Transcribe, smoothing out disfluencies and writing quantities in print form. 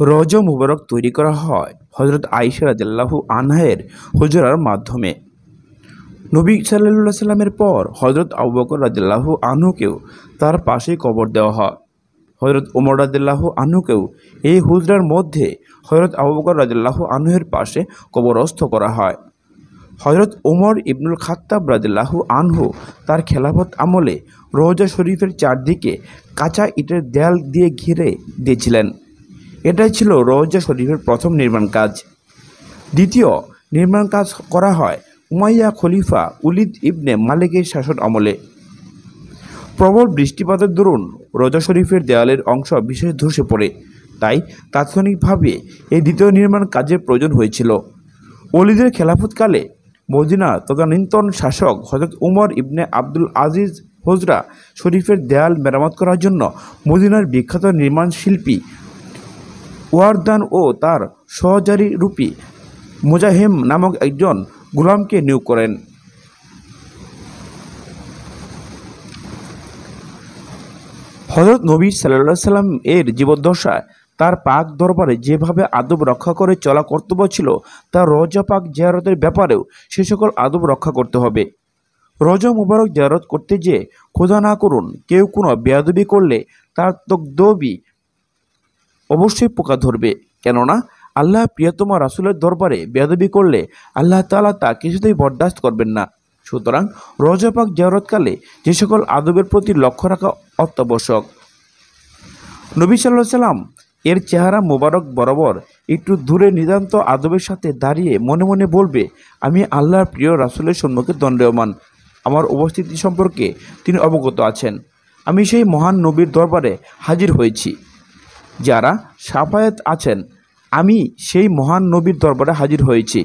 রওজা মুবারক তৈরি করা হয় হযরত আয়েশা রাদিয়াল্লাহু আনহার হুজরার মাধ্যমে। নবী সাল্লাল্লাহু সাল্লামের পর হযরত আবু বকর রাদিয়াল্লাহু আনহুকেও তার পাশেই কবর দেওয়া হয়। হযরত ওমর রাদিয়াল্লাহু আনহুকেও এই হুজরার মধ্যে হযরত আবু বকর রাদিয়াল্লাহু আনহুর পাশে কবরস্থ করা হয়। হযরত ওমর ইবনুল খাত্তাব রাদিয়াল্লাহু আনহু তার খেলাফত আমলে রওজা শরীফের চারদিকে কাঁচা ইটের দেয়াল দিয়ে ঘিরে দিয়েছিলেন। এটাই ছিল রওজা শরীফের প্রথম নির্মাণ কাজ। দ্বিতীয় নির্মাণ কাজ করা হয় উমাইয়া খলিফা উলিদ ইবনে মালিকের শাসন আমলে। প্রবল বৃষ্টিপাতের দরুন রওজা শরীফের দেয়ালের অংশ বিশেষ ধসে পড়ে, তাই তাৎক্ষণিকভাবে এই দ্বিতীয় নির্মাণ কাজের প্রয়োজন হয়েছিল। ওলিদের খেলাফতকালে মদিনা তদানীন্তন শাসক হযরত উমর ইবনে আব্দুল আজিজ হুজরা শরীফের দেয়াল মেরামত করার জন্য মদিনার বিখ্যাত নির্মাণ শিল্পী ওয়ারদান ও তার সহচারী রূপী মুজাহিম নামক একজন গোলামকে নিয়োগ করেন। হযরত নবী সাল্লাল্লাহু আলাইহি সাল্লাম এর জীবদ্দশায় তার পাক দরবারে যেভাবে আদব রক্ষা করে চলা কর্তব্য ছিল, তার রওজা পাক জিয়ারতের ব্যাপারেও সে সকল আদব রক্ষা করতে হবে। রওজা মুবারক জিয়ারত করতে যেয়ে খোদা না করুন কেউ কোনো বেয়াদবি করলে তার তকদবি অবশ্যই পোকা ধরবে, কেননা আল্লাহ প্রিয়তমা রাসূলের দরবারে বেয়াদবি করলে আল্লাহ তাআলা তা কিছুতেই বরদাস্ত করবেন না। সুতরাং রওজা পাক জিয়ারতকালে যে সকল আদবের প্রতি লক্ষ্য রাখা অত্যাবশ্যক। নবী সাল্লাল্লাহু আলাইহি সাল্লাম এর চেহারা মোবারক বরাবর একটু দূরে নিতান্ত আদবের সাথে দাঁড়িয়ে মনে মনে বলবে, আমি আল্লাহর প্রিয় রাসূলের সম্মুখে দণ্ডায়মান, আমার উপস্থিতি সম্পর্কে তিনি অবগত আছেন। আমি সেই মহান নবীর দরবারে হাজির হয়েছি। যারা শাফায়াত আছেন, আমি সেই মহান নবীর দরবারে হাজির হয়েছি।